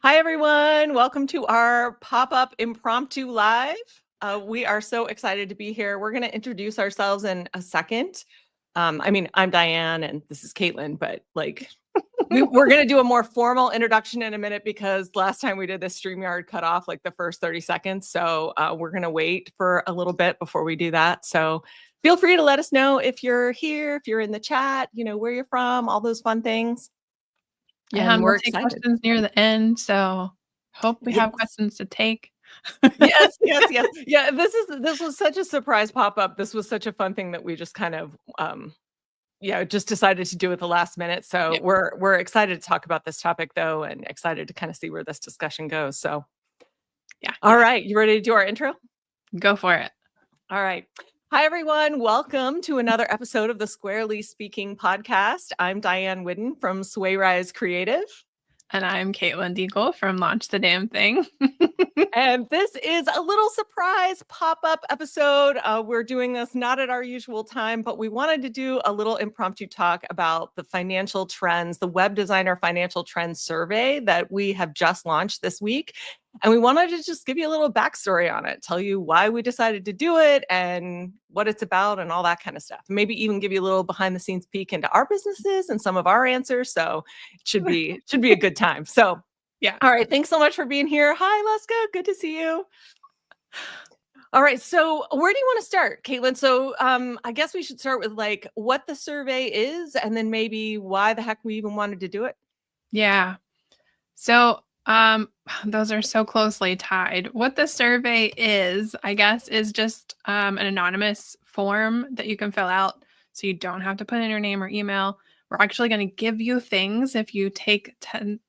Hi, everyone. Welcome to our pop-up impromptu live. We are so excited to be here. We're going to introduce ourselves in a second. I'm Diane and this is Caitlin, but we're going to do a more formal introduction in a minute because last time we did this StreamYard cut off like the first 30 seconds. So we're going to wait for a little bit before we do that. So feel free to let us know if you're here, if you're in the chat, where you're from, all those fun things. Yeah, And we'll we're take excited. questions near the end, so hope we have Yes. questions to take. Yes. Yeah, this was such a surprise pop-up. This was such a fun thing that we just kind of just decided to do at the last minute. So Yep. we're excited to talk about this topic though, and excited to kind of see where this discussion goes. So Yeah. all right, you ready to do our intro? Go for it. All right. Hi, everyone. Welcome to another episode of the Squarely Speaking podcast. I'm Diane Whidden from Sway Rise Creative. And I'm Caitlin Deagle from Launch the Damn Thing. And this is a little surprise pop-up episode. We're doing this not at our usual time, but we wanted to do a little impromptu talk about the financial trends, the Web Designer Financial Trends Survey that we have just launched this week. And we wanted to just give you a little backstory on it, tell you why we decided to do it and what it's about and all that kind of stuff. Maybe even give you a little behind the scenes peek into our businesses and some of our answers. So it should be a good time. So Yeah. all right. Thanks so much for being here. Hi, Leska. Good to see you. All right. So where do you want to start, Caitlin? So I guess we should start with what the survey is and then maybe why the heck we even wanted to do it. Yeah. So those are so closely tied. What the survey is, I guess, is just an anonymous form that you can fill out so you don't have to put in your name or email. We're actually going to give you things if you take 7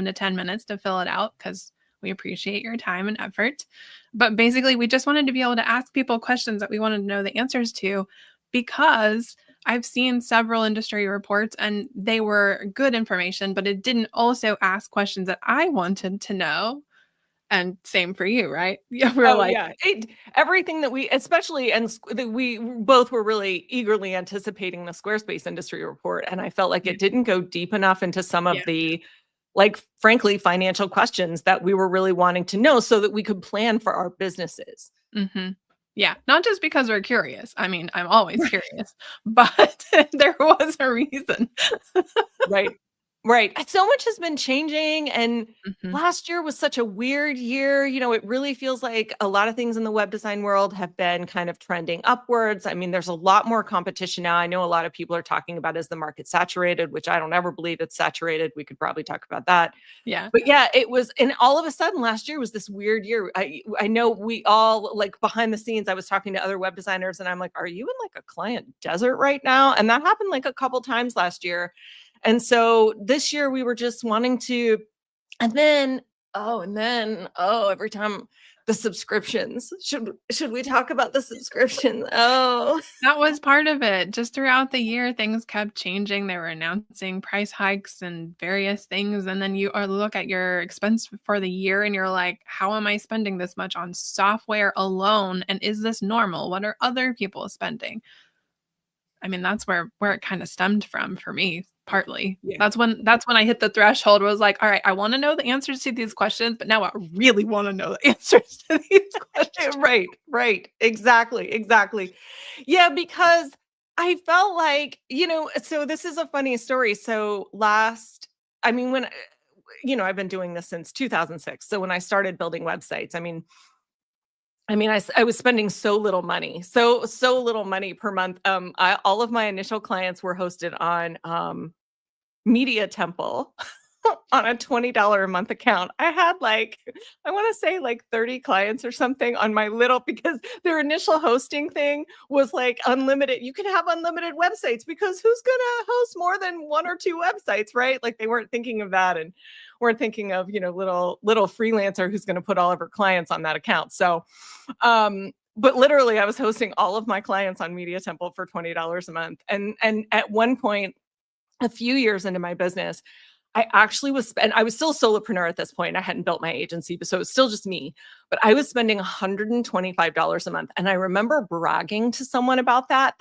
to 10 minutes to fill it out because we appreciate your time and effort. But basically, we just wanted to be able to ask people questions that we wanted to know the answers to because I've seen several industry reports and they were good information, but it didn't also ask questions that I wanted to know. And same for you, right? Yeah, Everything that we, especially, and that we both were really eagerly anticipating the Squarespace industry report. And I felt like it didn't go deep enough into some of the, frankly, financial questions that we were really wanting to know so that we could plan for our businesses. Mm-hmm. Yeah, not just because we're curious. I mean, I'm always curious, but there was a reason. Right. So much has been changing. And Mm-hmm. last year was such a weird year. It really feels like a lot of things in the web design world have been kind of trending upwards. I mean, there's a lot more competition now. I know a lot of people are talking about, is the market saturated, which I don't ever believe it's saturated. We could probably talk about that. Yeah. But yeah, it was, and all of a sudden last year was this weird year. I know we all, behind the scenes, I was talking to other web designers and I'm like, are you in a client desert right now? And that happened a couple times last year. And so this year we were just wanting to, and then every time the subscriptions, should we talk about the subscriptions? Oh, That was part of it. Just throughout the year, things kept changing. They were announcing price hikes and various things. And then you look at your expense for the year and you're like, how am I spending this much on software alone? And is this normal? What are other people spending? I mean, that's where it kind of stemmed from for me, partly. yeah. That's when I hit the threshold where I was like, all right, I want to know the answers to these questions, but now I really want to know the answers to these questions. Right. Exactly. Yeah, because I felt like, so this is a funny story. So when, I've been doing this since 2006. So when I started building websites, I was spending so little money per month. All of my initial clients were hosted on Media Temple on a $20 a month account. I had I want to say 30 clients or something on my little, because their initial hosting thing was unlimited. You can have unlimited websites because who's going to host more than one or two websites, right? They weren't thinking of that and weren't thinking of, little freelancer who's going to put all of her clients on that account. So, but literally I was hosting all of my clients on Media Temple for $20 a month. And at one point, a few years into my business, I actually was, and I was still a solopreneur at this point. I hadn't built my agency, but so it was still just me, but I was spending $125 a month. And I remember bragging to someone about that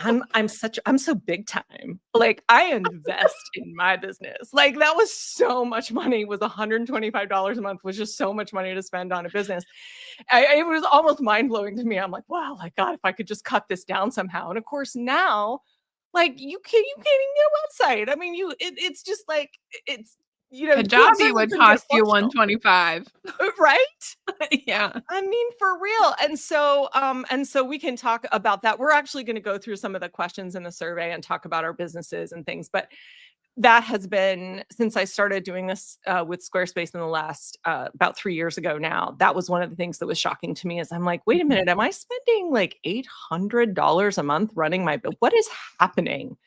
I'm so big time. Like I invest in my business. Like that was so much money, was $125 a month, was just so much money to spend on a business. It was almost mind blowing to me. I'm like, wow, like God, if I could just cut this down somehow. And of course now, like you can't even get a website. I mean, it's just like it's you Kajabi certainly would couldn't get cost a you functional, 125. right? Yeah. I mean, for real. And so we can talk about that. We're actually going to go through some of the questions in the survey and talk about our businesses and things. But that has been since I started doing this with Squarespace in the last about 3 years ago now. That was one of the things that was shocking to me is I'm like, wait a minute, am I spending like $800 a month running my bill? What is happening?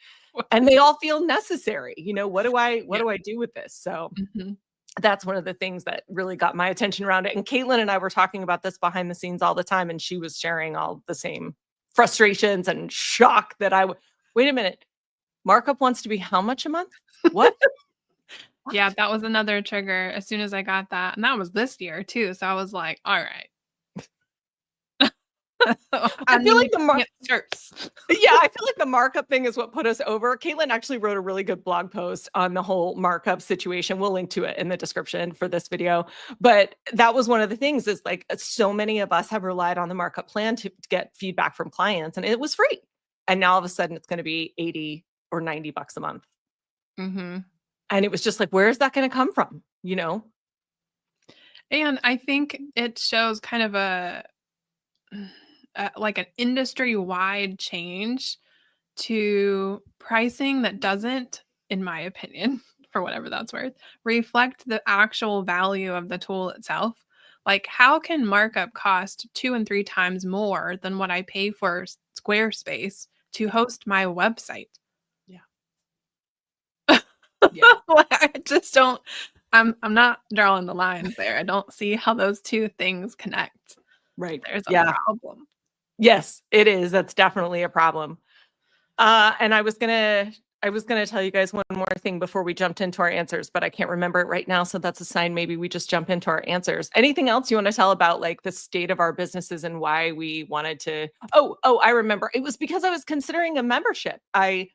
And they all feel necessary. What do I Yeah. do with this? So Mhm. that's one of the things that really got my attention around it. And Caitlin and I were talking about this behind the scenes all the time, and she was sharing all the same frustrations and shock that wait a minute, markup wants to be how much a month? What? What? Yeah, that was another trigger as soon as I got that, and that was this year too, so I was like, "All right." I I feel need like to get shirts. yeah, I feel like the markup thing is what put us over. Caitlin actually wrote a really good blog post on the whole markup situation. We'll link to it in the description for this video. But that was one of the things is like so many of us have relied on the markup plan to get feedback from clients, and it was free. And now all of a sudden it's going to be 80 or $90 a month. Mhm. And it was just like, where is that going to come from? And I think it shows kind of like an industry-wide change to pricing that doesn't, in my opinion, for whatever that's worth, reflect the actual value of the tool itself. Like, how can markup cost 2 and 3 times more than what I pay for Squarespace to Yeah. host my website? Yeah. Yeah. Like, I just don't. I'm not drawing the lines there. I don't see how those two things connect. Right. There's a Yeah. problem. Yes, it is. That's definitely a problem. And I was gonna tell you guys one more thing before we jumped into our answers, but I can't remember it right now. So that's a sign maybe we just jump into our answers. Anything else you want to tell about like the state of our businesses and why we wanted to? Oh, I remember. It was because I was considering a membership. I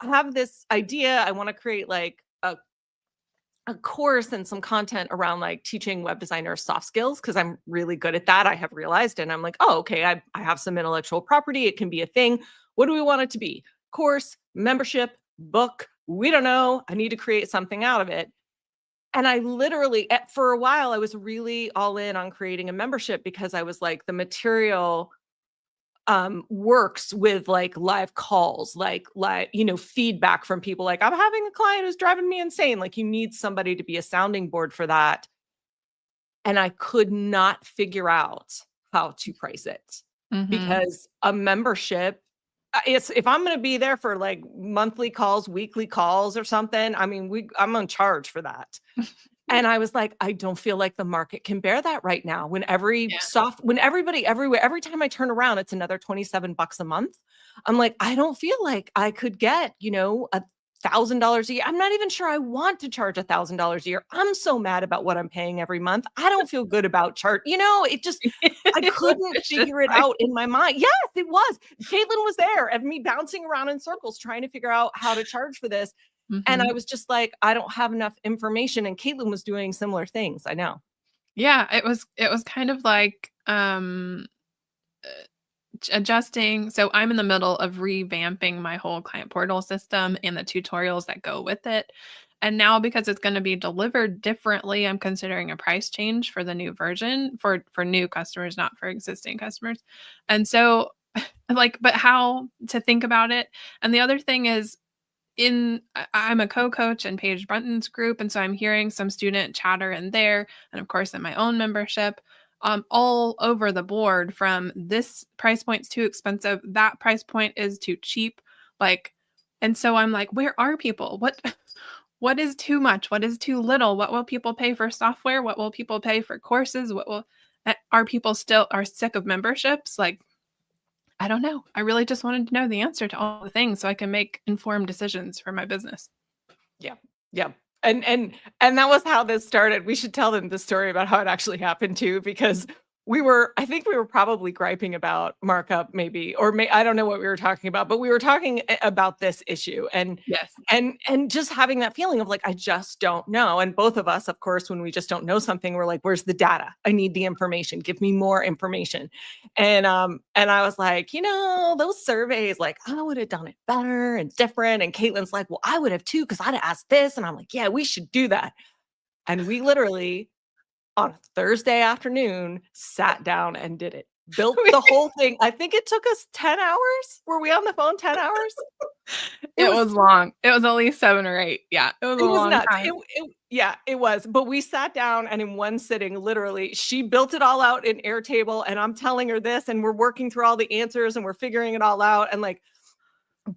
have this idea. I want to create like a course and some content around like teaching web designers soft skills because I'm really good at that. I have realized, and I'm like, oh, okay, I have some intellectual property. It can be a thing. What do we want it to be? Course, membership, book? We don't know. I need to create something out of it. And I literally, for a while, I was really all in on creating a membership because I was like, the material works with like live calls, like feedback from people. Like, I'm having a client who's driving me insane. Like, you need somebody to be a sounding board for that. And I could not figure out how to price it Mhm. because a membership, it's if I'm going to be there for like monthly calls, weekly calls or something, I mean, I'm on charge for that. And I was like, I don't feel like the market can bear that right now. When everybody everywhere, every time I turn around, it's another $27 a month. I'm like, I don't feel like I could get, $1,000 a year. I'm not even sure I want to charge $1,000 a year. I'm so mad about what I'm paying every month. I don't feel good about it just, I It was couldn't vicious figure it cycle. out in my mind. Yes, it was. Caitlin was there and me bouncing around in circles trying to figure out how to charge for this. And I Mhm. was just like, I don't have enough information. And Caitlin was doing similar things. I know. Yeah, it was kind of like, adjusting. So I'm in the middle of revamping my whole client portal system and the tutorials that go with it. And now because it's going to be delivered differently, I'm considering a price change for the new version for new customers, not for existing customers. And so like, but how to think about it. And the other thing is I'm a co-coach in Paige Brunton's group, and so I'm hearing some student chatter in there, and of course in my own membership, all over the board from this price point's too expensive, that price point is too cheap, like, and so I'm like, where are people? What is too much? What is too little? What will people pay for software? What will people pay for courses? Are people still are sick of memberships? Like, I don't know. I really just wanted to know the answer to all the things so I can make informed decisions for my business. Yeah. Yeah. And that was how this started. We should tell them the story about how it actually happened too, because I think we were probably griping about markup maybe, or I don't know what we were talking about, but we were talking about this issue Yes. and just having that feeling of like, I just don't know. And both of us, of course, when we just don't know something, we're like, where's the data? I need the information. Give me more information. And I was like, those surveys, like I would have done it better and different. And Caitlin's like, well, I would have too, because I'd have asked this. And I'm like, yeah, we should do that. And we literally on a Thursday afternoon, sat down and did it. Built the whole thing. I think it took us 10 hours. Were we on the phone 10 hours? It was long. It was at least 7 or 8. Yeah, it was a long nuts. time. Yeah, it was. But we sat down and in one sitting, literally, she built it all out in Airtable and I'm telling her this and we're working through all the answers and we're figuring it all out. And like,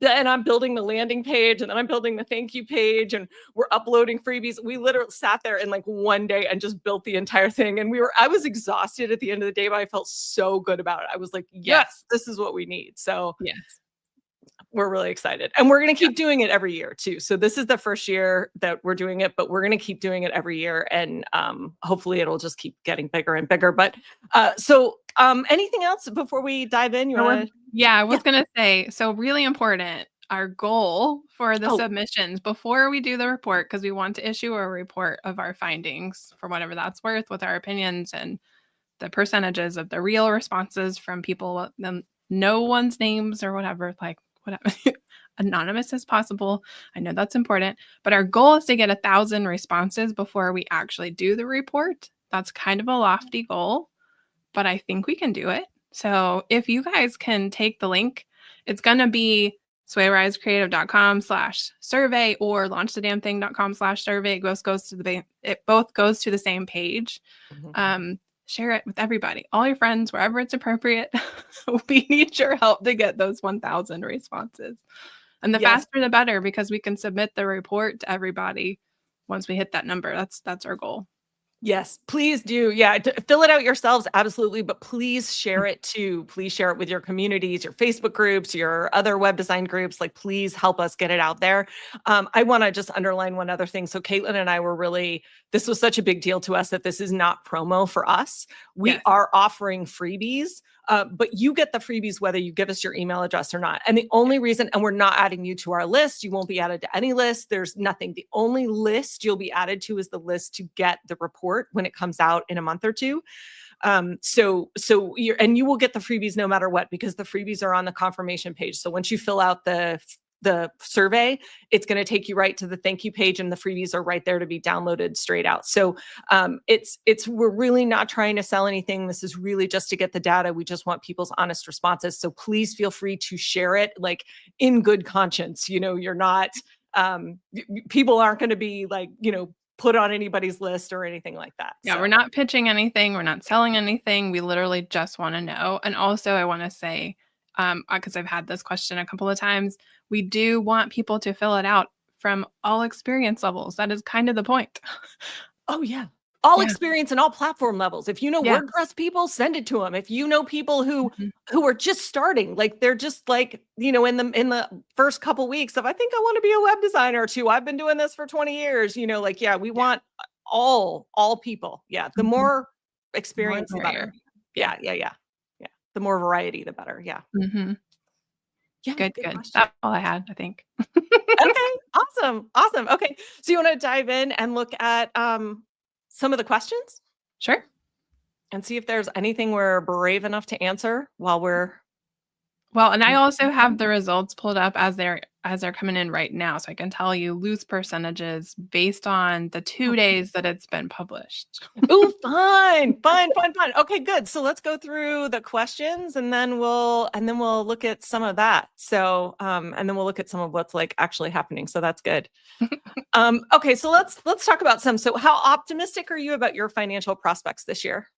and I'm building the landing page and then I'm building the thank you page and we're uploading freebies. We literally sat there in like one day and just built the entire thing. And I was exhausted at the end of the day, but I felt so good about it. I was like, yes, this is what we need. So yes, we're really excited. And we're going to keep doing it every year too. So this is the first year that we're doing it, but we're going to keep doing it every year. And hopefully it'll just keep getting bigger and bigger. But anything else before we dive in? I was going to say, so really important, our goal for the submissions before we do the report, because we want to issue a report of our findings for whatever that's worth with our opinions and the percentages of the real responses from people, no one's names or whatever, like whatever, anonymous as possible. I know that's important, but our goal is to get 1,000 responses before we actually do the report. That's kind of a lofty goal, but I think we can do it. So if you guys can take the link, it's going to be swayrisecreative.com/survey or launchthedamnthing.com/survey. It both goes to the same page. Mm-hmm. Share it with everybody, all your friends, wherever it's appropriate. We need your help to get those 1,000 responses. And the faster, the better, because we can submit the report to everybody once we hit that number. That's our goal. Yes, please do. Yeah, fill it out yourselves. Absolutely. But please share it too. Please share it with your communities, your Facebook groups, your other web design groups. Like, please help us get it out there. I want to just underline one other thing. So Caitlin and I this was such a big deal to us that this is not promo for us. We are offering freebies, but you get the freebies whether you give us your email address or not. And the only reason, and we're not adding you to our list, you won't be added to any list. There's nothing. The only list you'll be added to is the list to get the report when it comes out in a month or two. So you will get the freebies no matter what, because the freebies are on the confirmation page. So once you fill out the survey, it's going to take you right to the thank you page and the freebies are right there to be downloaded straight out. So we're really not trying to sell anything. This is really just to get the data. We just want people's honest responses. So please feel free to share it, like, in good conscience. You're not, people aren't going to be like, put on anybody's list or anything like that. Yeah, so we're not pitching anything. We're not selling anything. We literally just want to know. And also I want to say, because I've had this question a couple of times, we do want people to fill it out from all experience levels. That is kind of the point. Oh, yeah. All experience and all platform levels. If you know WordPress people, send it to them. If you know people who are just starting, like they're just like, in the first couple weeks of, I think I want to be a web designer too. I've been doing this for 20 years, we want all people. Yeah. The more experience, the better. Yeah. The more variety, the better. Yeah. Mm-hmm. Yeah. Good. That's all I had, I think. Okay. Awesome. Okay. So you want to dive in and look at some of the questions? Sure. And see if there's anything we're brave enough to answer while we're... Well, and I also have the results pulled up as they're coming in right now. So I can tell you loose percentages based on the 2 days that it's been published. Ooh, fun. Okay, good. So let's go through the questions and then we'll look at some of that. So, and then we'll look at some of what's like actually happening. So that's good. Okay. So let's talk about some. So how optimistic are you about your financial prospects this year?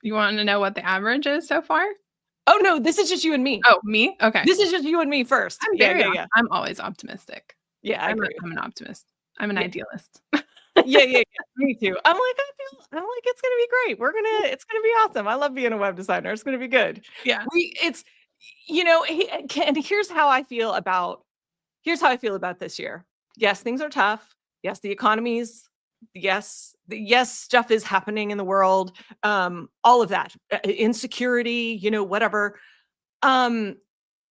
You want to know what the average is so far? Oh, no, this is just you and me. Oh, me? Okay. This is just you and me first. Yeah. I'm always optimistic. Yeah, I'm an optimist. I'm an idealist. Yeah. Me too. I'm like, it's going to be great. It's going to be awesome. I love being a web designer. It's going to be good. Yeah. And here's how I feel about this year. Yes, things are tough. Yes, the economy's yes, stuff is happening in the world. All of that, insecurity, whatever. Um,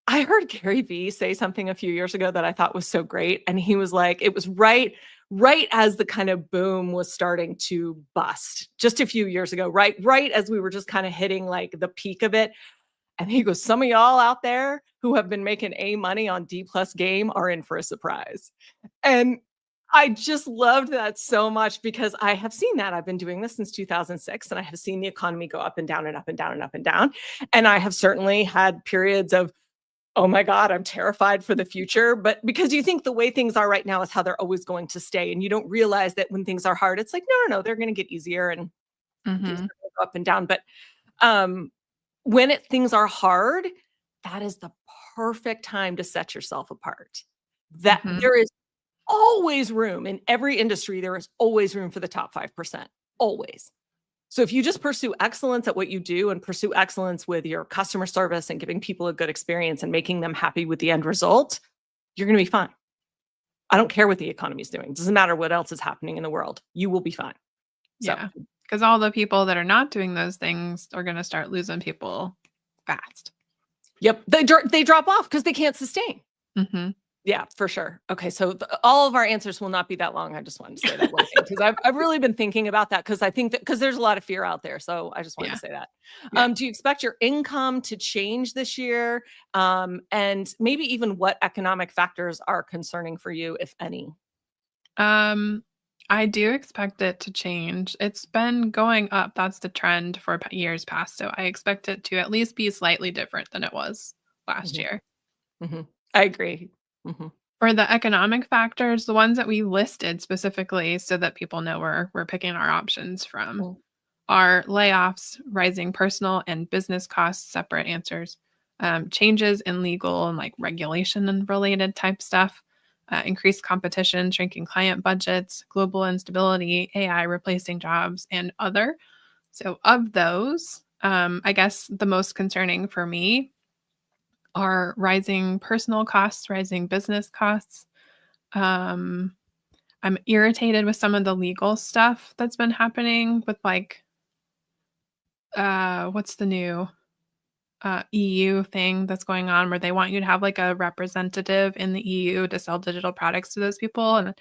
I heard Gary Vee say something a few years ago that I thought was so great. And he was like, it was right as the kind of boom was starting to bust just a few years ago, right as we were just kind of hitting like the peak of it. And he goes, some of y'all out there who have been making A money on D plus game are in for a surprise. And I just loved that so much because I have seen that. I've been doing this since 2006 and I have seen the economy go up and down and up and down and up and down. And I have certainly had periods of, oh my God, I'm terrified for the future. But because you think the way things are right now is how they're always going to stay. And you don't realize that when things are hard, it's like, no, they're going to get easier and things are Mm-hmm. going to go up and down. But um, when things are hard, that is the perfect time to set yourself apart. That Mm-hmm. there is always room in every industry. There is always room for the top 5%, always. So if you just pursue excellence at what you do and pursue excellence with your customer service and giving people a good experience and making them happy with the end result, you're going to be fine. I don't care what the economy is doing. It doesn't matter what else is happening in the world. You will be fine. So, Yeah. Because all the people that are not doing those things are going to start losing people fast. yep, they drop off because they can't sustain. Mm-hmm. Yeah, for sure. Okay, so all of our answers will not be that long. I just wanted to say that one thing because I've really been thinking about that because I think that because there's a lot of fear out there. So I just wanted to say that. Yeah. Do you expect your income to change this year? And maybe even what economic factors are concerning for you, if any? I do expect it to change. It's been going up. That's the trend for years past. So I expect it to at least be slightly different than it was last Mhm, year. mhm. I agree. Mhm, For the economic factors, the ones that we listed specifically so that people know where we're picking our options from mm, are layoffs, rising personal and business costs, separate answers, changes in legal and like regulation and related type stuff, increased competition, shrinking client budgets, global instability, AI replacing jobs, and other. So, of those, I guess the most concerning for me are rising personal costs, rising business costs. Um, I'm irritated with some of the legal stuff that's been happening with like what's the new EU thing that's going on where they want you to have like a representative in the EU to sell digital products to those people. And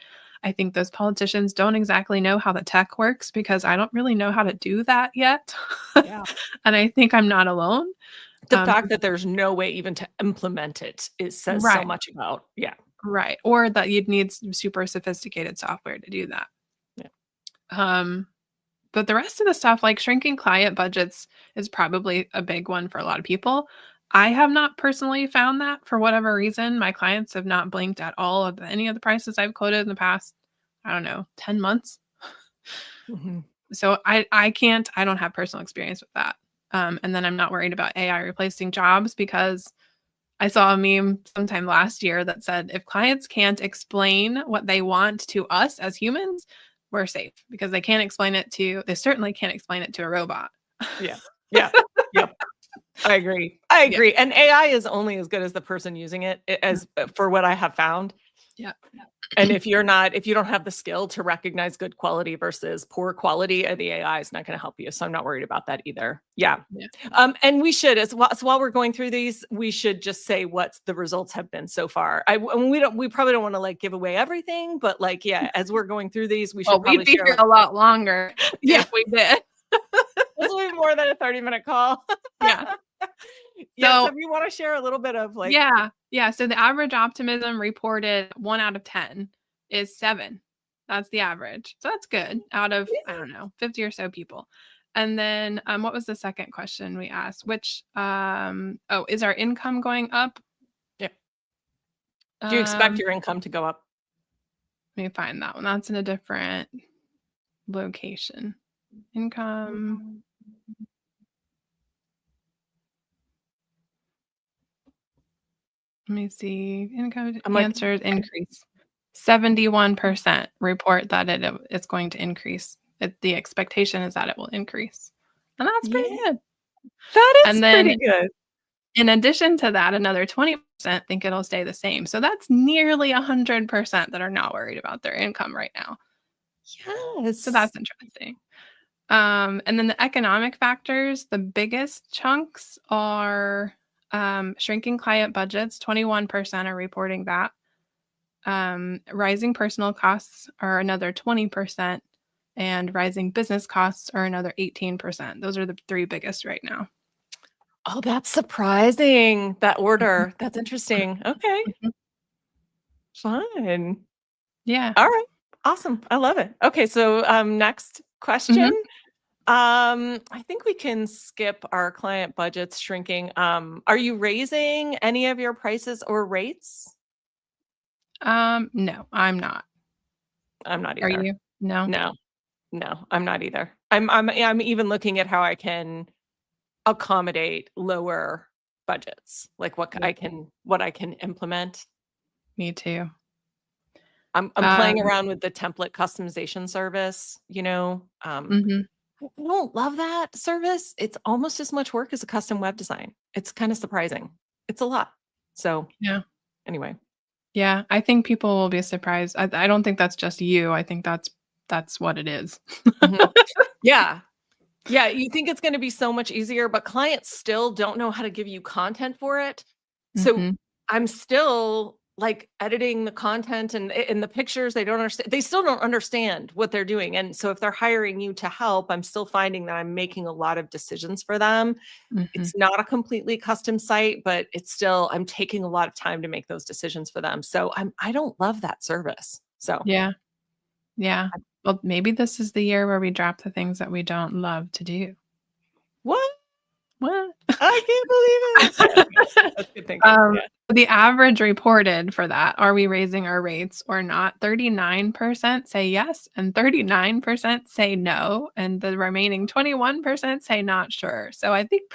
I think those politicians don't exactly know how the tech works because I don't really know how to do that yet. yeah. And I think I'm not alone. The Um, fact that there's no way even to implement it says so right, much about, yeah. right. Or that you'd need super sophisticated software to do that. Yeah. Um, But the rest of the stuff, like shrinking client budgets, is probably a big one for a lot of people. I have not personally found that for whatever reason. My clients have not blinked at all of any of the prices I've quoted in the past, I don't know, 10 months. Mhm. So I don't have personal experience with that. And then I'm not worried about AI replacing jobs because I saw a meme sometime last year that said if clients can't explain what they want to us as humans, we're safe because they certainly can't explain it to a robot. Yeah. Yeah. Yep. I agree. I Yeah. agree. And AI is only as good as the person using it as for what I have found. Yeah. And if you don't have the skill to recognize good quality versus poor quality, the AI is not going to help you. So I'm not worried about that either. Yeah. Yeah. And we should, so while we're going through these, we should just say what the results have been so far. And we probably don't want to like give away everything, but like, yeah, as we're going through these, we should Well, we'd probably be share here like, a lot longer yeah, if we did. this will be more than a 30-minute call. Yeah. Yes. So So if you want to share a little bit of like, yeah. Yeah. So the average optimism reported 1 out of 10 is 7. That's the average. So that's good out of, I don't know, 50 or so people. And then what was the second question we asked? Is our income going up? yeah, do you expect Um, your income to go up? Let me find that one. That's in a different location. Income. Let me see. Income I'm like, answers increase. 71% report that it's going to increase. The expectation is that it will increase. And that's yeah, pretty good. that is And then pretty good. in addition to that, another 20% think it'll stay the same. So that's nearly 100% that are not worried about their income right now. So Yes. that's interesting. And then the economic factors, the biggest chunks are shrinking client budgets, 21% are reporting that. Rising personal costs are another 20%, and rising business costs are another 18%. Those are the three biggest right now. Oh, that's surprising, that Mhm, order. That's interesting. Okay, mhm. fun. Yeah. All right. Awesome. I love it. Okay, so next question. Mhm. I think we can skip our client budgets shrinking. Are you raising any of your prices or rates? No, I'm not. I'm not Are either. you? No? No, no, I'm not either. I'm even looking at how I can accommodate lower budgets, like Yeah, what I can implement. me too. I'm playing Um, around with the template customization service, mhm. I don't love that service. It's almost as much work as a custom web design. It's kind of surprising. It's a lot. So, Yeah. anyway. Yeah, I think people will be surprised. I don't think that's just you. I think that's what it is. Mhm. Yeah. Yeah, you think it's gonna be so much easier, but clients still don't know how to give you content for it. So, Mhm, I'm still, like, editing the content and the pictures, they still don't understand what they're doing, and so if they're hiring you to help, I'm still finding that I'm making a lot of decisions for them. mhm. It's not a completely custom site, but it's still I'm taking a lot of time to make those decisions for them. So, I don't love that service. So, Yeah, yeah. Well, maybe this is the year where we drop the things that we don't love to do. what? What? I can't believe it. Yeah, okay. That's good thinking. Um, Yeah. the average reported for that, are we raising our rates or not? 39% say yes, and 39% say no, and the remaining 21% say not sure. So I think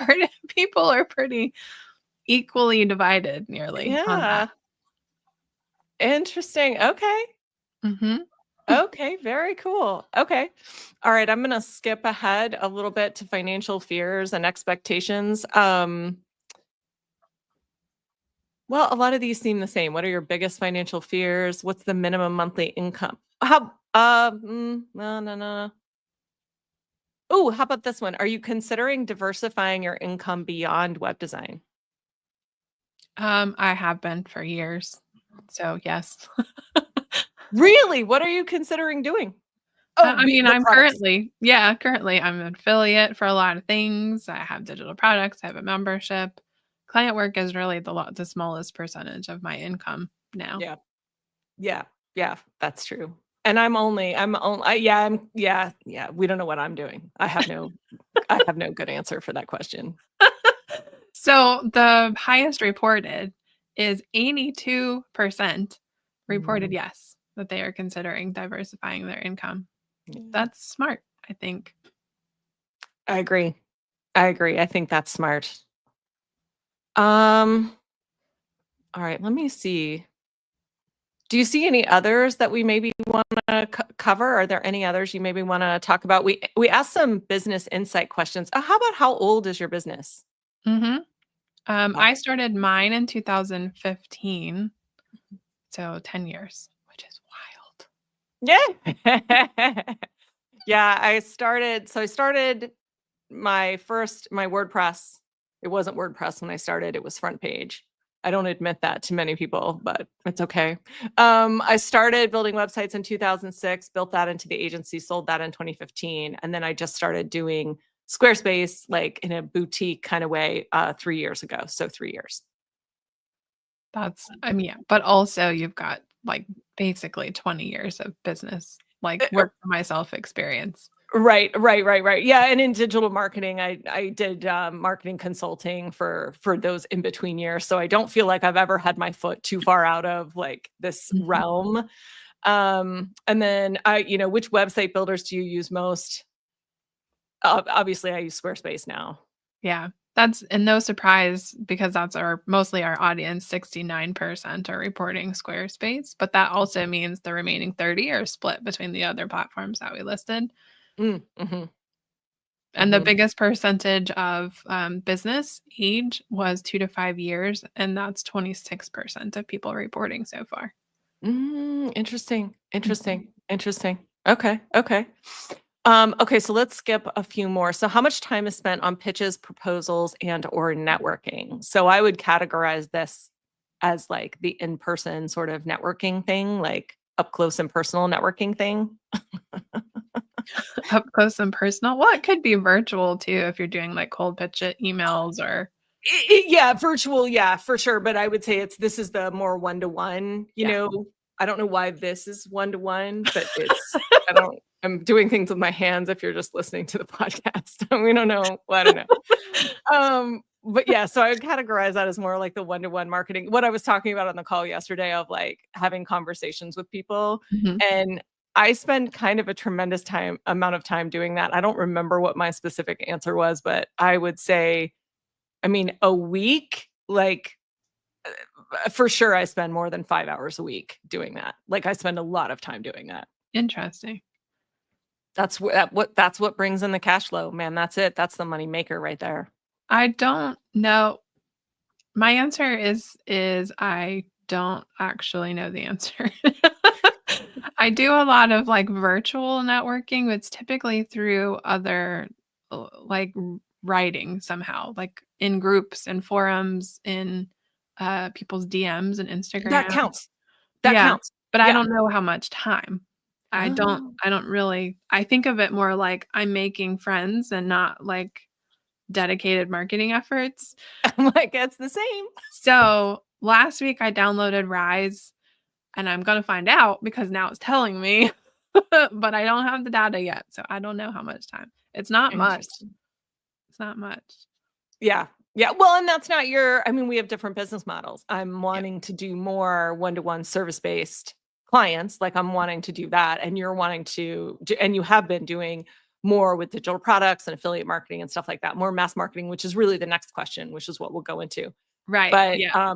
people are pretty equally divided nearly on that. Yeah. Interesting. Okay. Mhm. Okay, very cool. Okay. All right, I'm gonna skip ahead a little bit to financial fears and expectations. Well, a lot of these seem the same. What are your biggest financial fears? What's the minimum monthly income? No, no, no. Oh, how about this one? Are you considering diversifying your income beyond web design? I have been for years. So, yes. Really? What are you considering doing? Oh, I mean, the I'm products. currently I'm an affiliate for a lot of things. I have digital products, I have a membership. Client work is really the smallest percentage of my income now. Yeah. Yeah. Yeah, that's true. And yeah, we don't know what I'm doing. I have no good answer for that question. So, the highest reported is 82% reported Mm, yes, that they are considering diversifying their income. yeah. That's smart, I think. I agree. I agree. I think that's smart. Um, all right, let me see. Do you see any others that we maybe wanna cover? Are there any others you maybe wanna talk about? We asked some business insight questions. How about how old is your business? Mhm. Wow. I started mine in 2015, so 10 years, which is wild. Yeah. Yeah, I started my WordPress. It wasn't WordPress when I started, it was Front Page. I don't admit that to many people, but it's okay. I started building websites in 2006, built that into the agency, sold that in 2015, and then I just started doing Squarespace, like, in a boutique kinda way, 3 years ago, so 3 years. I mean, yeah, but also you've got, like, basically 20 years of business, like, work for myself experience. Right, right, right, right. Yeah, and in digital marketing, I did, marketing consulting for those in between years, so I don't feel like I've ever had my foot too far out of, like, this Mhm. realm. And then which website builders do you use most? Obviously, I use Squarespace now. Yeah, that's and no surprise because that's our mostly our audience, 69% are reporting Squarespace, but that also means the remaining 30 are split between the other platforms that we listed. Mhm, And the mhm. biggest percentage of, business age was 2 to 5 years, and that's 26% of people reporting so far. Interesting, Mhm. interesting, interesting. Okay. Okay. Okay, so let's skip a few more. So how much time is spent on pitches, proposals, and or networking? So I would categorize this as like the in-person sort of networking thing, like up close and personal networking thing. Up close and personal? Well, it could be virtual too if you're doing like cold pitch it emails or Yeah, virtual, yeah, for sure. But I would say this is the more one-to-one, yeah. I don't know why this is one-to-one, but I'm doing things with my hands if you're just listening to the podcast. We don't know. Well, I don't know. But yeah, so I would categorize that as more like the one-to-one marketing. What I was talking about on the call yesterday of like having conversations with people. Mhm. And I spend kind of a tremendous amount of time doing that. I don't remember what my specific answer was, but I would say, I mean, a week, like for sure I spend more than 5 hours a week doing that. Like I spend a lot of time doing that. Interesting. That's what brings in the cash flow, man. That's it. That's the money maker right there. I don't know. My answer is I don't actually know the answer. I do a lot of, like, virtual networking, but it's typically through other, like, writing somehow, like, in groups and forums, in, people's DMs and That Instagram. counts. That Yeah, counts. but I Yeah. don't know how much time. Oh. I don't really I think of it more like I'm making friends and not, like, dedicated marketing efforts. I'm like, "It's the same." So, last week I downloaded Rise, and I'm gonna find out because now it's telling me, but I don't have the data yet, so I don't know how much time. It's not much. Interesting. It's not much. Yeah. Yeah. Well, and that's not I mean, we have different business models. I'm Yeah. wanting to do more one-to-one service-based clients. Like I'm wanting to do that. And you're wanting to do, and you have been doing more with digital products and affiliate marketing and stuff like that, more mass marketing, which is really the next question, which is what we'll go into. Right, But yeah.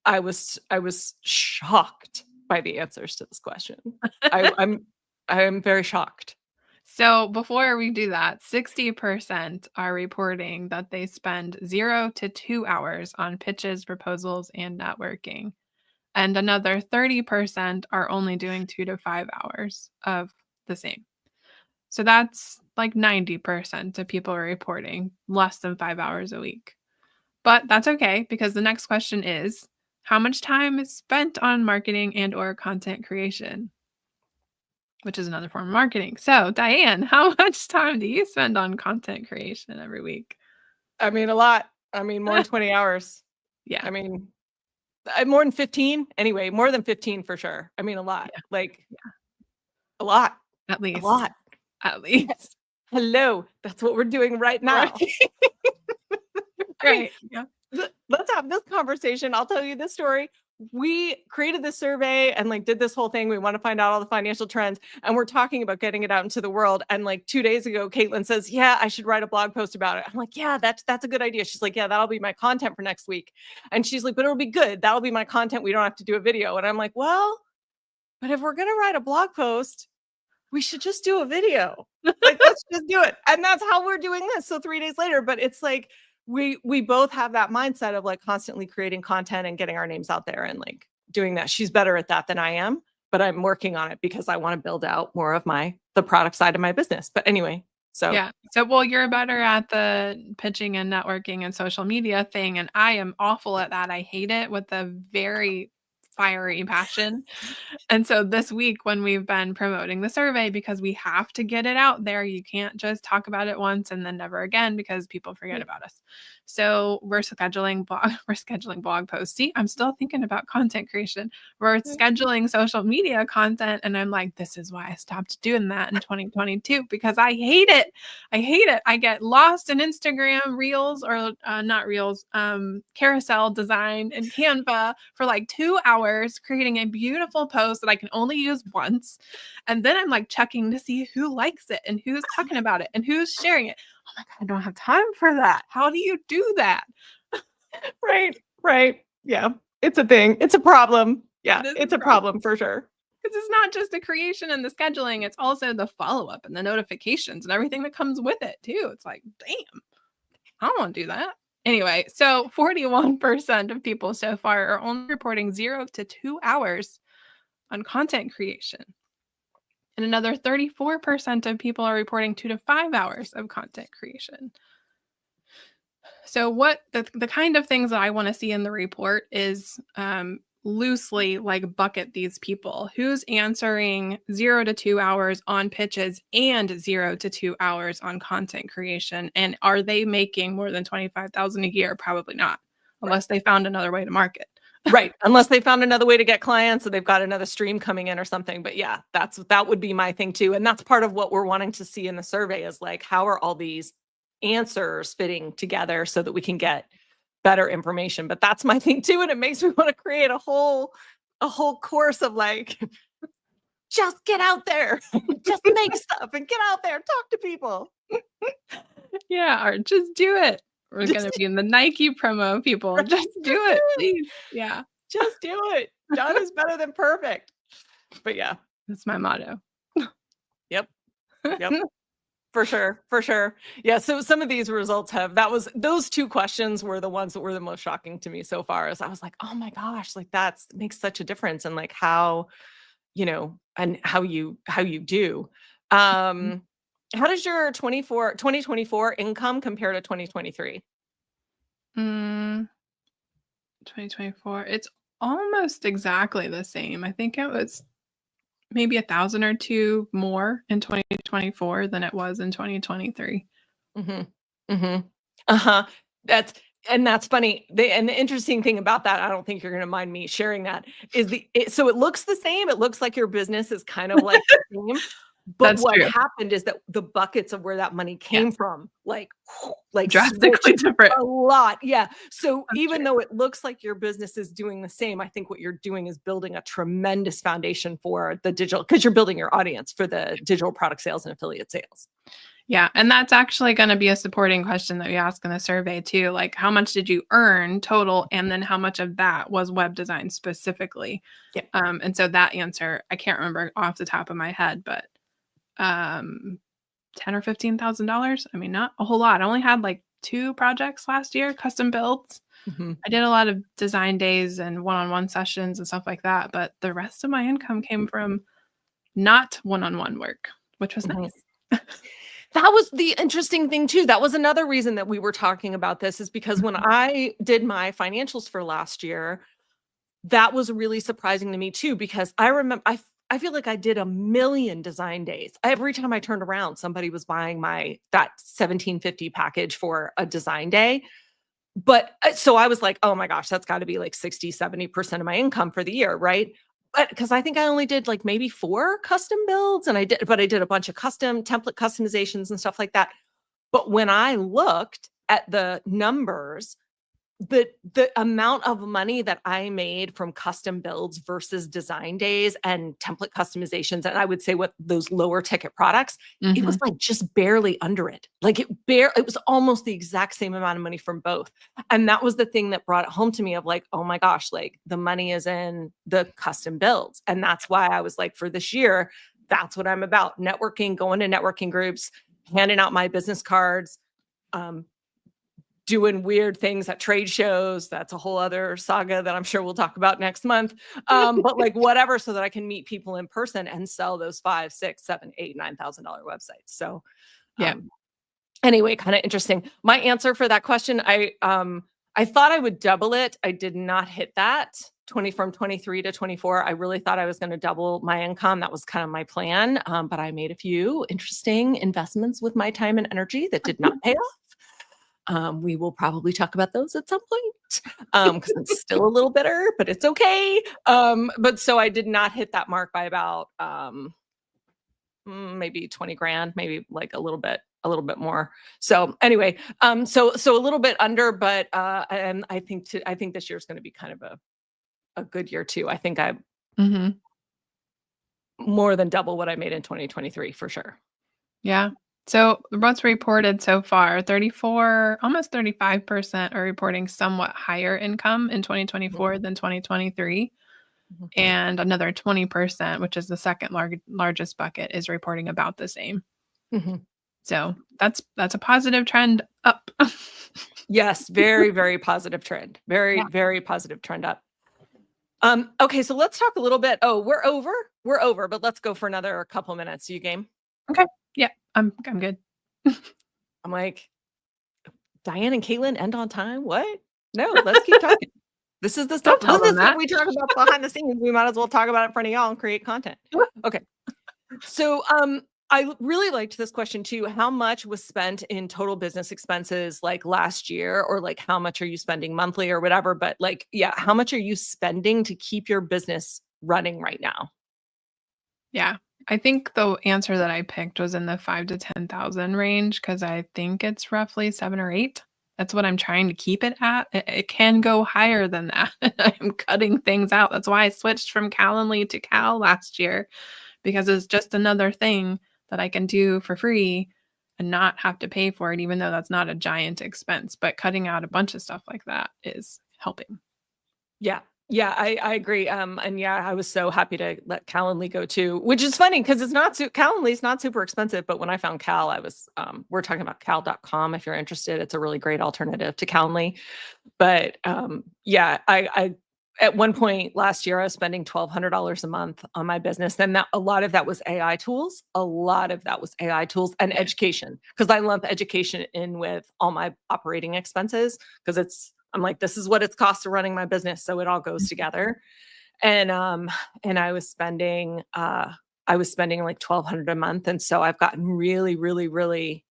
I was shocked by the answers to this question. I, I'm I'm very shocked. So, before we do that, 60% are reporting that they spend 0 to 2 hours on pitches, proposals, and networking. And another 30% are only doing 2 to 5 hours of the same. So that's like 90% of people are reporting less than 5 hours a week. But that's okay because the next question is how much time is spent on marketing and or content creation, which is another form of marketing. So, Diane, how much time do you spend on content creation every week? I mean, a lot. I mean, more than 20 hours. Yeah, I mean, more than 15 anyway, more than 15 for sure. I mean, a lot, yeah, like yeah. a lot, At a least. lot. At least. Hello, that's what we're doing right Right. now. I mean, Right. Yeah. let's have this conversation. I'll tell you this story. We created this survey and like did this whole thing. We want to find out all the financial trends, and we're talking about getting it out into the world. And like 2 days ago, Caitlin says, "Yeah, I should write a blog post about it." I'm like, "Yeah, that's a good idea." She's like, "Yeah, that'll be my content for next week." And she's like, "But it'll be good. That'll be my content. We don't have to do a video." And I'm like, "Well, but if we're gonna write a blog post, we should just do a video. Like, let's just do it." And that's how we're doing this. So 3 days later, but it's like we both have that mindset of like constantly creating content and getting our names out there and like doing that. She's better at that than I am, but I'm working on it because I want to build out more of the product side of my business. But anyway, so Yeah. So, well, you're better at the pitching and networking and social media thing, and I am awful at that. I hate it with a very fiery passion. And so this week when we've been promoting the survey because we have to get it out there, you can't just talk about it once and then never again because people forget about us. So we're scheduling blog posts. See, I'm still thinking about content creation. We're scheduling social media content and I'm like, this is why I stopped doing that in 2022 because I hate it. I hate it. I get lost in Instagram reels or not reels, carousel design and Canva for like 2 hours creating a beautiful post that I can only use once. And then I'm like checking to see who likes it and who's talking about it and who's sharing it. Oh my God, I don't have time for that. How do you do that? right, right. Yeah. It's a thing. It's a problem. Yeah, It is a it's a problem problem for sure. because it's not just the creation and the scheduling, it's also the follow up and the notifications and everything that comes with it too. It's like, damn, I don't want to do that. Anyway, so 41% of people so far are only reporting 0 to 2 hours on content creation. And another 34% of people are reporting 2 to 5 hours of content creation. So what the kind of things that I want to see in the report is loosely like bucket these people. Who's answering 0 to 2 hours on pitches and 0 to 2 hours on content creation? And are they making more than $25,000 a year? Probably not, unless they found another way to market. Right. Unless they found another way to get clients, or they've got another stream coming in or something. But yeah, that would be my thing too. And that's part of what we're wanting to see in the survey is like, how are all these answers fitting together so that we can get better information? But that's my thing too. And it makes me want to create a whole course of like, just get out there, just make stuff and get out there, talk to people. Yeah, or just do it. We're going to be in the Nike promo, people. Right. Just do it, please. Yeah. Just do it. Done is better than perfect. But yeah. That's my motto. Yep. For sure. Yeah. So some of these results those two questions were the ones that were the most shocking to me so far. As I was like, oh my gosh, like that makes such a difference in like how, and how you do. How does your 2024 income compare to 2023? 2024. It's almost exactly the same. I think it was maybe 1,000 or 2 more in 2024 than it was in 2023. That's funny. And the interesting thing about that, I don't think you're going to mind me sharing that, is so it looks the same. It looks like your business is kind of like the same. But That's what true. happened is that the buckets of where that money came from, like drastically different. A lot. Yeah. So That's even true. though it looks like your business is doing the same, I think what you're doing is building a tremendous foundation for the digital, because you're building your audience for the digital product sales and affiliate sales. Yeah. And that's actually going to be a supporting question that we ask in the survey too. Like, how much did you earn total? And then how much of that was web design specifically? Yeah. And so that answer, I can't remember off the top of my head, but $10,000 or $15,000. I mean, not a whole lot. I only had like 2 projects last year, custom builds. I did a lot of design days and one-on-one sessions and stuff like that. But the rest of my income came from not one-on-one work, which was nice. That was the interesting thing too. That was another reason that we were talking about this, is because when I did my financials for last year, that was really surprising to me too, because I remember I feel like I did a million design days. Every time I turned around, somebody was buying that $1,750 package for a design day. But so I was like, oh my gosh, that's got to be like 60-70% of my income for the year, right? But because I think I only did like maybe 4 custom builds, and I did a bunch of custom template customizations and stuff like that. But when I looked at the numbers, the amount of money that I made from custom builds versus design days and template customizations, and I would say what those lower ticket products, it was like just barely under it. Like it was almost the exact same amount of money from both. And that was the thing that brought it home to me of like, oh my gosh, like the money is in the custom builds. And that's why I was like, for this year, that's what I'm about. Networking, going to networking groups, handing out my business cards, doing weird things at trade shows. That's a whole other saga that I'm sure we'll talk about next month. But like whatever, so that I can meet people in person and sell those $5,000, $6,000, $7,000, $8,000, $9,000 websites. So anyway, kind of interesting. My answer for that question, I thought I would double it. I did not hit that. From 23 to 24. I really thought I was going to double my income. That was kind of my plan. But I made a few interesting investments with my time and energy that did not pay off. We will probably talk about those at some point, because it's still a little bitter, but it's okay. But so I did not hit that mark by about maybe 20 grand, maybe like a little bit more. So anyway, so a little bit under, but and I think this year is going to be kind of a good year too. I think I more than double what I made in 2023 for sure. Yeah. So what's reported so far, 34, almost 35% are reporting somewhat higher income in 2024 than 2023. And another 20%, which is the second largest bucket, is reporting about the same. So that's a positive trend up. Yes, very, very positive trend. Very positive trend up. Okay, so let's talk a little bit. Oh, we're over. We're over, but let's go for another couple minutes. You game? Okay. Yeah, I'm good. I'm like, Diane and Caitlin end on time? What? No, let's keep talking. This is the stuff. Don't This tell is the them stuff that. we talk about behind the scenes. We might as well talk about it in front of y'all and create content. Okay. So, I really liked this question too. How much was spent in total business expenses like last year, or like how much are you spending monthly or whatever? But like, yeah, how much are you spending to keep your business running right now? Yeah. I think the answer that I picked was in the 5 to 10,000 range because I think it's roughly 7 or 8. That's what I'm trying to keep it at. It can go higher than that. I'm cutting things out. That's why I switched from Calendly to Cal last year because it's just another thing that I can do for free and not have to pay for it, even though that's not a giant expense. But cutting out a bunch of stuff like that is helping. Yeah. Yeah, I agree. And yeah, I was so happy to let Calendly go too, which is funny because it's not Calendly's not super expensive, but when I found Cal, I was we're talking about cal.com if you're interested. It's a really great alternative to Calendly. But yeah, I at one point last year I was spending $1,200 a month on my business. And that a lot of that was AI tools. A lot of that was AI tools and Yeah. education because I lump education in with all my operating expenses because I'm like, this is what it's cost to running my business. So it all goes together. And and I was spending like 1,200 a month. And so I've gotten really, really, really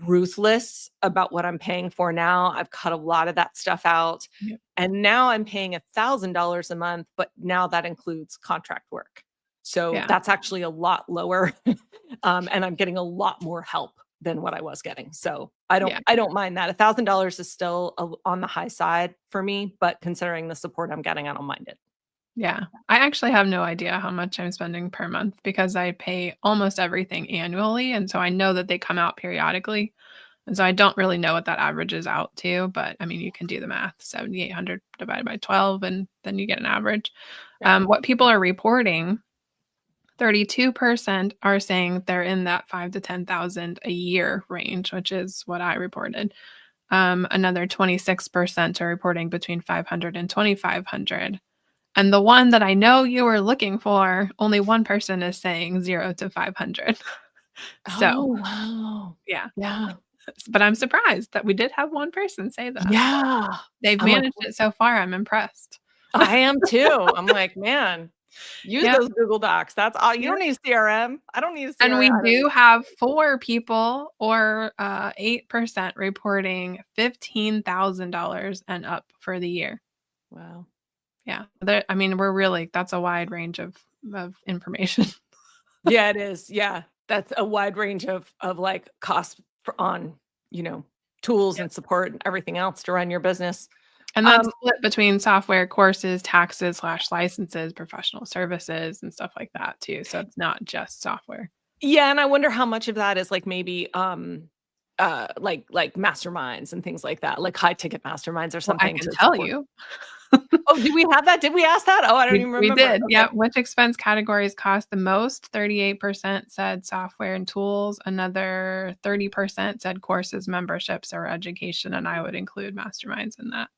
ruthless about what I'm paying for now. I've cut a lot of that stuff out. Yep. And now I'm paying $1,000 a month, but now that includes contract work. So Yeah. that's actually a lot lower. And I'm getting a lot more help than what I was getting. So Yeah. I don't mind that. $1,000 is still on the high side for me, but considering the support I'm getting, I don't mind it. Yeah. I actually have no idea how much I'm spending per month because I pay almost everything annually. And so I know that they come out periodically. And so I don't really know what that averages out to. But I mean, you can do the math 7,800 divided by 12, and then you get an average. Yeah. What people are reporting, 32% are saying they're in that 5 to 10,000 a year range, which is what I reported. Another 26% are reporting between 500 and 2,500. And the one that I know you were looking for, only one person is saying 0 to 500. So, Oh, wow. yeah. Yeah. But I'm surprised that we did have one person say that. Yeah. They've I'm like, managed it so far, I'm impressed. I am too. I'm like, man, use Yep, those Google Docs. That's all. You don't yep. need a CRM. I don't need a And we CRM. I don't do need. have 4 people or, 8% reporting $15,000 and up for the year. Wow. Yeah. I mean, we're really that's a wide range of information. Yeah, it is. Yeah, that's a wide range of like costs on tools Yep. and support and everything else to run your business. And that's Um, split between software, courses, taxes/licenses, professional services, and stuff like that too. So it's not just software. yeah, and I wonder how much of that is like maybe like masterminds and things like that, like high ticket masterminds or Well, I something can to tell support. you. Oh, did we have that? Did we ask that? Oh, I don't even We remember. did. Okay. Yeah. Which expense categories cost the most? 38% said software and tools. Another 30% said courses, memberships, or education. And I would include masterminds in that.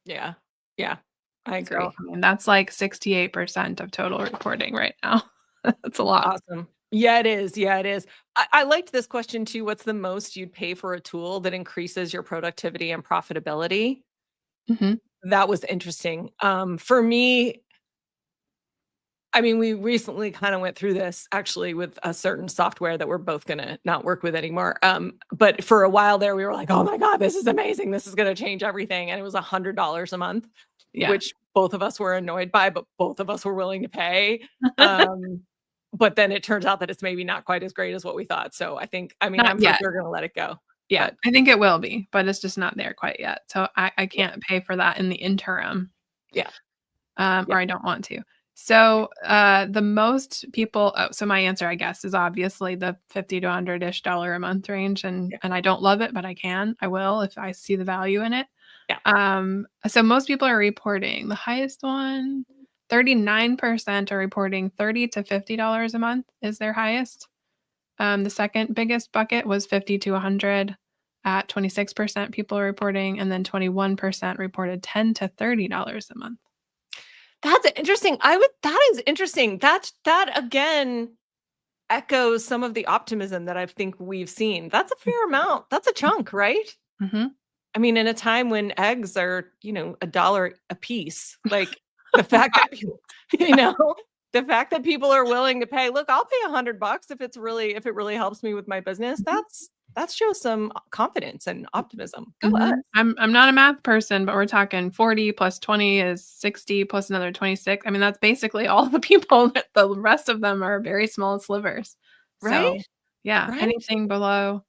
Yeah. Yeah. I So, agree. I mean, that's like 68% of total reporting right now. That's a lot. Awesome. Yeah, it is. Yeah, it is. I liked this question too. What's the most you'd pay for a tool that increases your productivity and profitability? Mhm. That was interesting. For me, I mean, we recently kind of went through this actually with a certain software that we're both going to not work with anymore. But for a while there, we were like, oh my God, this is amazing. This is going to change everything. And it was $100 a month, Yeah. which both of us were annoyed by, but both of us were willing to pay. Um, but then it turns out that it's maybe not quite as great as what we thought. So I mean, Not I'm for yet. sure going to let it go. Yeah, But I think it will be, but it's just not there quite yet. So I yeah, can't pay for that in the interim, yeah, yeah, or I don't want to. So the most people, so my answer, I guess, is obviously the 50 to 100-ish dollar a month range, yeah, and I don't love it, but I will if I see the value in it. yeah. So most people are reporting the highest one. 39% are reporting 30 to $50 a month is their highest. The second biggest bucket was 50 to 100 at 26% people are reporting, and then 21% reported $10 to $30 a month. That's interesting. That is interesting. That again echoes some of the optimism that I think we've seen. That's a fair amount. That's a chunk, right? Mm-hmm. I mean, in a time when eggs are, $1 a piece, like the fact that people, you know, the fact that people are willing to pay, look, I'll pay $100 if it really helps me with my business. That shows some confidence and optimism. Go us. I'm not a math person, but we're talking 40 plus 20 is 60 plus another 26. I mean, that's basically all the people. The rest of them are very small slivers. Right? So yeah, Right? anything below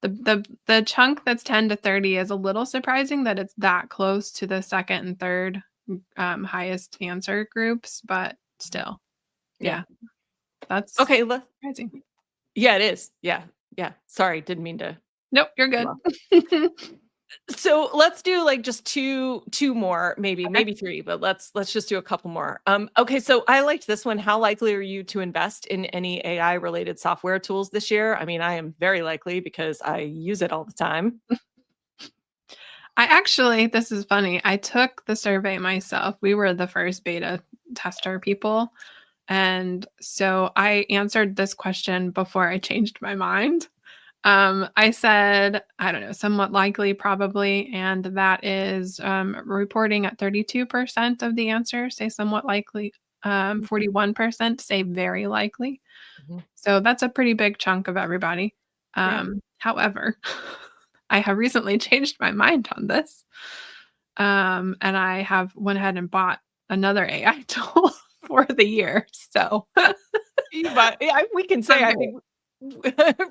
the chunk that's 10 to 30 is a little surprising that it's that close to the second and third highest answer groups, but still, yeah, that's Okay. surprising. Yeah, it is. Yeah. Yeah. Sorry. Didn't mean to. Nope, you're good. So let's do like just two more, maybe Okay. three, but let's just do a couple more. Okay, so I liked this one. How likely are you to invest in any AI related software tools this year? I mean, I am very likely because I use it all the time. This is funny. I took the survey myself. We were the first beta tester people. And so I answered this question before I changed my mind. I said, I don't know, somewhat likely, probably. And that is reporting at 32% of the answers say somewhat likely, 41% say very likely. Mhm. So that's a pretty big chunk of everybody. Yeah. However, I have recently changed my mind on this. And I have went ahead and bought another AI tool for the year. So We can say, I think,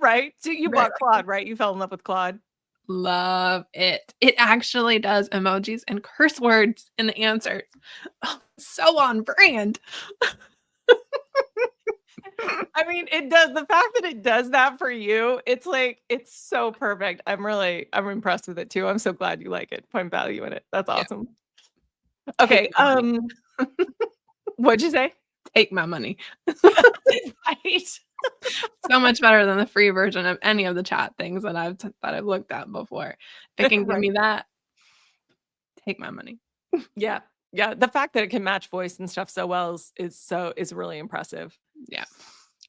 right? So you very bought Claude, right? You fell in love with Claude. love it. It actually does emojis and curse words in the answers. Oh, so on brand. I mean, it does. The fact that it does that for you, it's like, it's so perfect. I'm impressed with it too. I'm so glad you like it. Find value in it. That's Yeah. awesome. Take Okay. my money. What'd you say? Take my money. Right. So much better than the free version of any of the chat things that I've looked at before. If it can give Right. me that, take my money. Yeah. Yeah. The fact that it can match voice and stuff so well is really impressive. Yeah.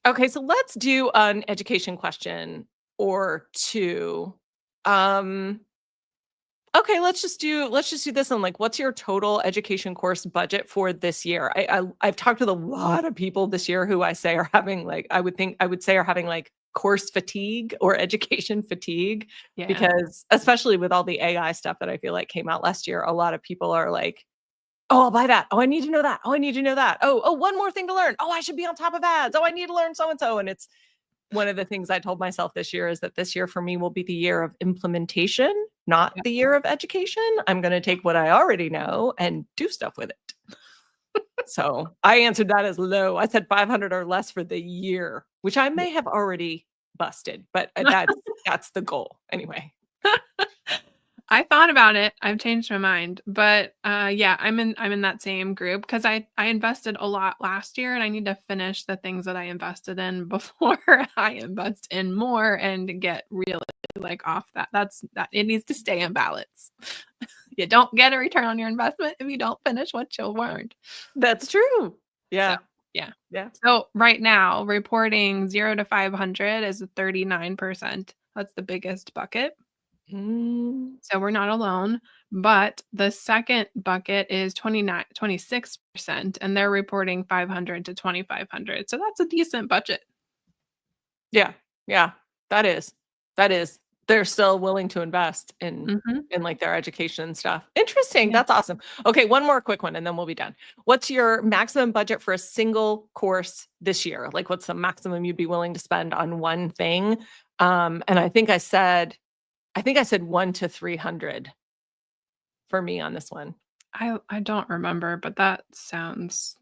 Okay, so let's do an education question or two. Okay, let's just do this one. Like, what's your total education course budget for this year? I've talked with a lot of people this year who I say are having like I would say are having like course fatigue or education fatigue, Yeah. because especially with all the AI stuff that I feel like came out last year, a lot of people are like, oh, I'll buy that. Oh, I need to know that. Oh, I need to know that. Oh, one more thing to learn. Oh, I should be on top of ads. Oh, I need to learn so and so. And it's one of the things I told myself this year is that this year for me will be the year of implementation, not Yeah. the year of education. I'm going to take what I already know and do stuff with it. So I answered that as low. I said 500 or less for the year, which I may have already busted, but that's the goal anyway. I thought about it. I've changed my mind, but yeah, I'm in that same group because I invested a lot last year, and I need to finish the things that I invested in before I invest in more and get really like off that. That it needs to stay in balance. You don't get a return on your investment if you don't finish what you learned. That's true. So Yeah. yeah. Yeah. So right now, reporting 0 to 500 is 39%. That's the biggest bucket. Mm, So we're not alone, but the second bucket is 26%, and they're reporting 500 to 2,500. So that's a decent budget. yeah. Yeah. That is. That is. They're still willing to invest in Mhm. like their education and stuff. Interesting. Yeah. That's awesome. Okay, one more quick one and then we'll be done. What's your maximum budget for a single course this year? Like, what's the maximum you'd be willing to spend on one thing? And I think I said 1 to 300 for me on this one. I don't remember, but that sounds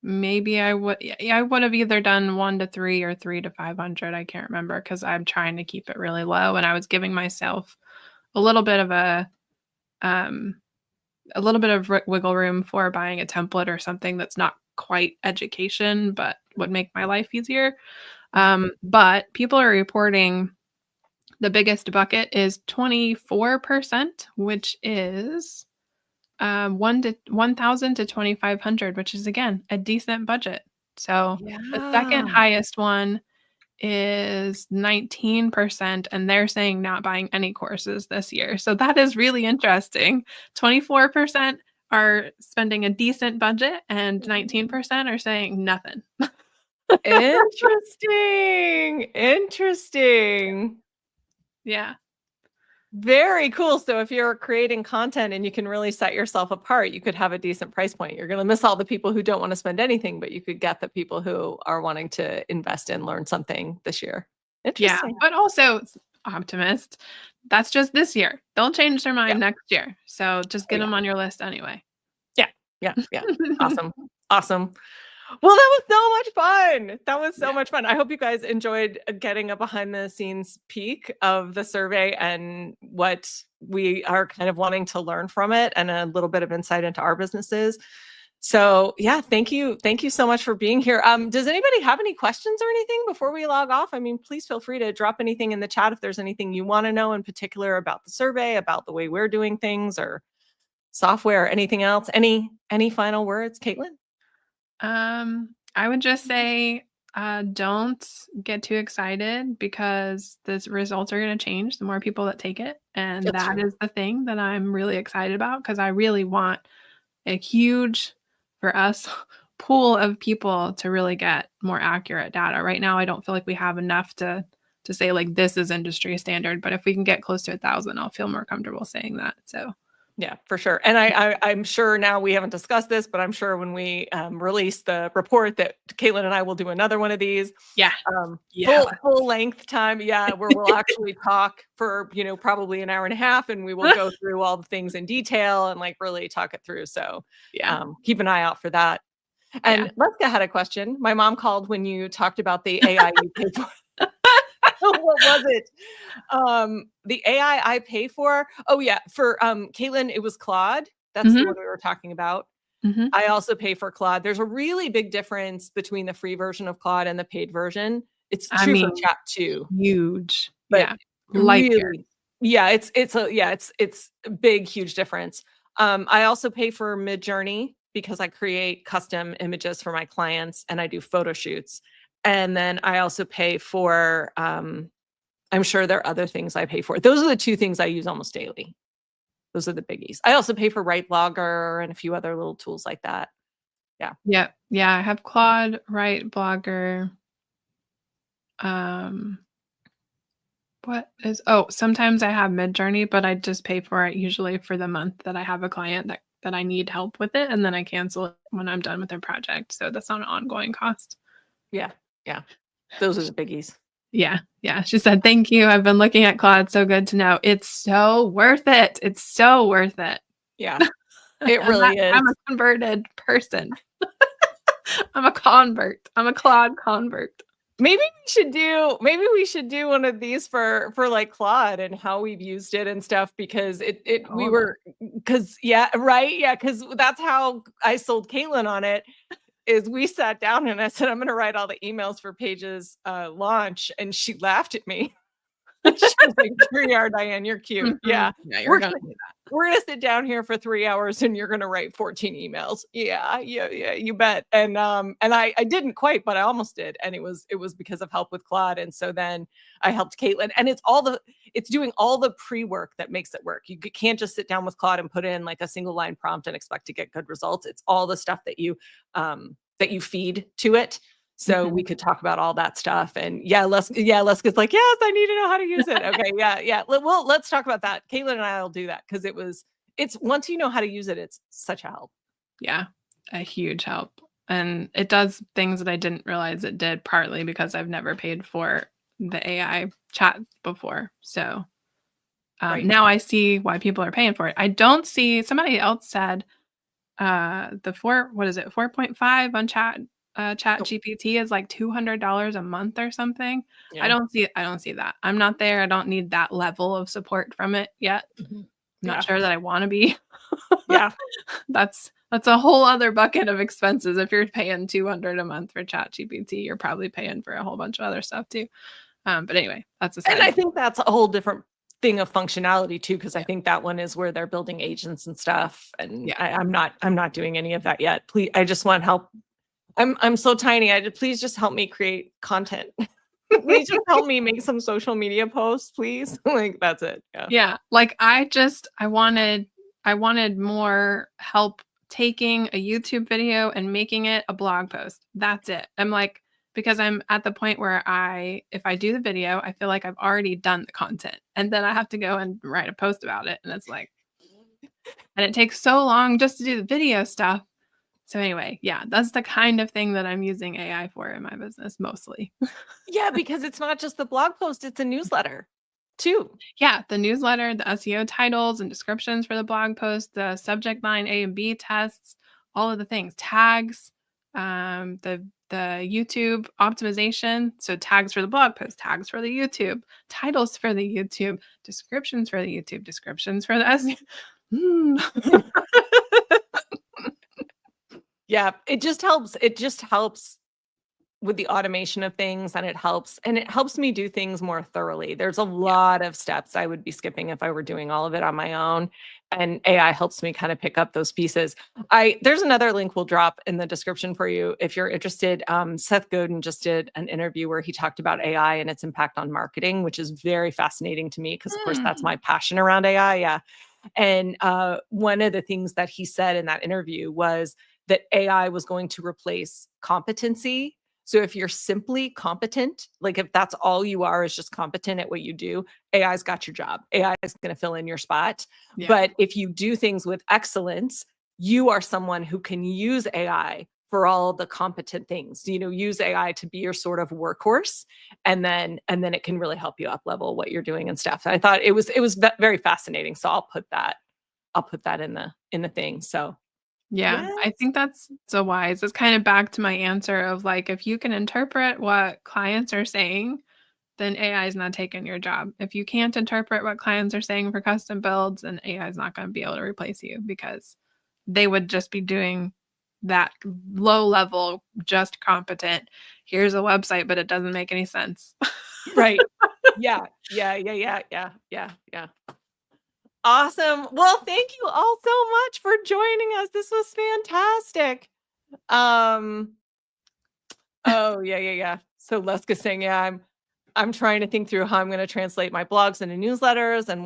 maybe I would yeah, I would have either done 1 to 3 or 3 to 500. I can't remember because I'm trying to keep it really low, and I was giving myself a little bit of um wiggle room for buying a template or something that's not quite education but would make my life easier. But people are reporting the biggest bucket is 24%, which is 1,000 to 2,500, which is again a decent budget. So the second Yeah. highest one is 19%, and they're saying not buying any courses this year. So that is really interesting. 24% are spending a decent budget, and 19% are saying nothing. Interesting. Interesting. Yeah. Very cool. So if you're creating content and you can really set yourself apart, you could have a decent price point. You're going to miss all the people who don't want to spend anything, but you could get the people who are wanting to invest and learn something this year. Yeah, Interesting. but also optimist. That's just this year. They'll change their Yeah. mind next year. So just Oh, get yeah. them on your list anyway. Yeah. Yeah. Yeah. Awesome. Awesome. Well, that was so much fun. That was so Yeah. much fun. I hope you guys enjoyed getting a behind the scenes peek of the survey and what we are kind of wanting to learn from it and a little bit of insight into our businesses. So yeah, thank you. Thank you so much for being here. Does anybody have any questions or anything before we log off? I mean, please feel free to drop anything in the chat if there's anything you want to know in particular about the survey, about the way we're doing things or software or anything else. Any final words, Caitlin? I would just say don't get too excited because the results are going to change the more people that take it. And That's that true. is the thing that I'm really excited about because I really want a huge, for us, pool of people to really get more accurate data. Right now, I don't feel like we have enough to say like this is industry standard, but if we can get close to 1,000, I'll feel more comfortable saying that. So Yeah, for sure. And I'm sure now we haven't discussed this, but I'm sure when we release the report that Caitlin and I will do another one of these yeah, full length time. Yeah, where we'll actually talk for, probably an hour and a half and we will go through all the things in detail and like really talk it through. So yeah, keep an eye out for that. yeah. And Leska had a question. My mom called when you talked about the AI you pay for. What was it? The AI I pay for? Oh yeah, for Caitlin, it was Claude. That's the Mhm, one we were talking about. mhm. I also pay for Claude. There's a really big difference between the free version of Claude and the paid version. It's I true for mean, chat too, huge. but Yeah. Light years. really, yeah, it's a big, huge difference. I also pay for Midjourney because I create custom images for my clients and I do photo shoots. And then I also pay for I'm sure there are other things I pay for. Those are the two things I use almost daily. Those are the biggies. I also pay for Write Blogger and a few other little tools like that. Yeah. Yep. Yeah, I have Claude, Write, Blogger. Um, sometimes I have Midjourney, but I just pay for it usually for the month that I have a client that I need help with it, and then I cancel it when I'm done with their project. So that's not an ongoing cost. Yeah. Yeah. Those are the biggies. Yeah, yeah. She said, "Thank you. I've been looking at Claude. So good to know. It's so worth it. It's so worth it." Yeah. It And really is. I'm a converted person. I'm a convert. I'm a Claude convert. Maybe we should do one of these for like Claude and how we've used it and stuff because we Totally. were because yeah, right. Yeah, because that's how I sold Caitlin on it. Is we sat down and I said, I'm gonna write all the emails for Paige's launch. And she laughed at me. She was like, "Here you are, Diane, you're cute. Yeah. Mhm. Yeah, you're We're gonna gonna do that. we're gonna sit down here for 3 hours and you're gonna write 14 emails." Yeah, yeah, yeah, you bet. And I didn't quite, but I almost did. And it was because of help with Claude. And so then I helped Caitlin. And it's doing all the pre-work that makes it work. You can't just sit down with Claude and put in like a single line prompt and expect to get good results. It's all the stuff that you feed to it. So we Mhm. could talk about all that stuff. And Leska's like, yes, I need to know how to use it. Okay. Yeah. Yeah. Well, let's talk about that. Caitlin and I will do that because it's once you know how to use it, it's such a help. Yeah, a huge help. And it does things that I didn't realize it did, partly because I've never paid for the AI chat before. So Right. now I see why people are paying for it. I don't see somebody else said the what is it, 4.5 on chat Oh, GPT is like $200 a month or something. yeah. I don't see that. I'm not there. I don't need that level of support from it yet. Mhm. I'm not Yeah. sure that I want to be. Yeah. That's a whole other bucket of expenses. If you're paying 200 a month for chat GPT, you're probably paying for a whole bunch of other stuff too. But anyway, that's a And side I note. think that's a whole different thing of functionality too, because I think that one is where they're building agents and stuff. And Yeah. I'm not doing any of that yet. Please, I just want help. I'm so tiny. Please just help me create content. Please just help me make some social media posts, please. Like that's it. Yeah. Yeah. Like I wanted more help taking a YouTube video and making it a blog post. That's it. I'm like, because I'm at the point where if I do the video, I feel like I've already done the content and then I have to go and write a post about it. And it's like, and it takes so long just to do the video stuff. So anyway, yeah, that's the kind of thing that I'm using AI for in my business mostly. Yeah, because it's not just the blog post, it's a newsletter too. Yeah, the newsletter, the SEO titles and descriptions for the blog post, the subject line A and B tests, all of the things, tags, the YouTube optimization, so tags for the blog post, tags for the YouTube, titles for the YouTube, descriptions for the YouTube, descriptions for the SEO. Yeah, it just helps. It just helps with the automation of things, and it helps me do things more thoroughly. There's a lot of steps I would be skipping if I were doing all of it on my own, and AI helps me kind of pick up those pieces. There's another link we'll drop in the description for you if you're interested. Seth Godin just did an interview where he talked about AI and its impact on marketing, which is very fascinating to me because, of course, that's my passion around AI. Yeah. And one of the things that he said in that interview was that AI was going to replace competency. So if you're simply competent, like if that's all you are is just competent at what you do, AI's got your job. AI is going to fill in your spot. Yeah. But if you do things with excellence, you are someone who can use AI for all the competent things. Use AI to be your sort of workhorse, and then it can really help you up level what you're doing and stuff. I thought it was very fascinating. So I'll put that in the thing. So Yeah, yes. I think that's so wise. It's kind of back to my answer of like, if you can interpret what clients are saying, then AI is not taking your job. If you can't interpret what clients are saying for custom builds, then AI is not going to be able to replace you because they would just be doing that low level, just competent. Here's a website, but it doesn't make any sense. Right. Yeah. Awesome. Well, thank you all so much for joining us. This was fantastic. Oh, yeah. So Leska's saying, yeah, I'm trying to think through how I'm going to translate my blogs into newsletters and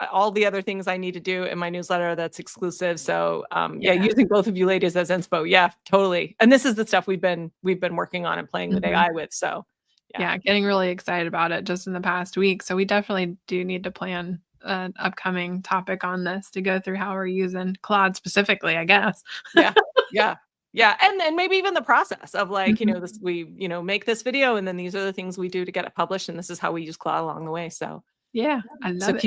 all the other things I need to do in my newsletter that's exclusive. So yeah, using both of you ladies as inspo. Yeah, totally. And this is the stuff we've been working on and playing with AI with. So yeah, getting really excited about it just in the past week. So we definitely do need to plan an upcoming topic on this to go through how we're using Claude specifically, I guess. Yeah. And then maybe even the process of like, we make this video and then these are the things we do to get it published. And this is how we use Claude along the way. So yeah, I love it.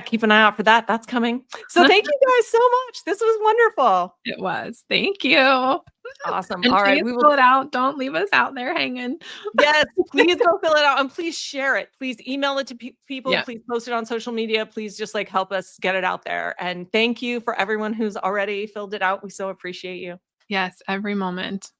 Keep an eye out for that. That's coming. So thank you guys so much. This was wonderful. It was. Thank you. Awesome. And all right. We will fill it out. Don't leave us out there hanging. Yes, please go fill it out and please share it. Please email it to people. Yeah. Please post it on social media. Please just like help us get it out there. And thank you for everyone who's already filled it out. We so appreciate you. Yes, every moment.